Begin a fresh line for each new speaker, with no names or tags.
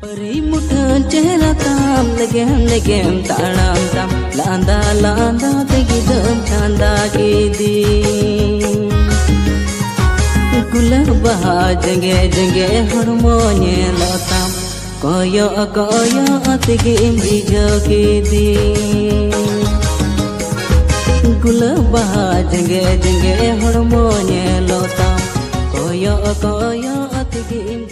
Pari muthan chehra tam legem taram tam landa tegidam chanda ke di gulab jenge harmonye lotam koyo tegim bija ke di gulab jenge harmonye lotam koyo tegim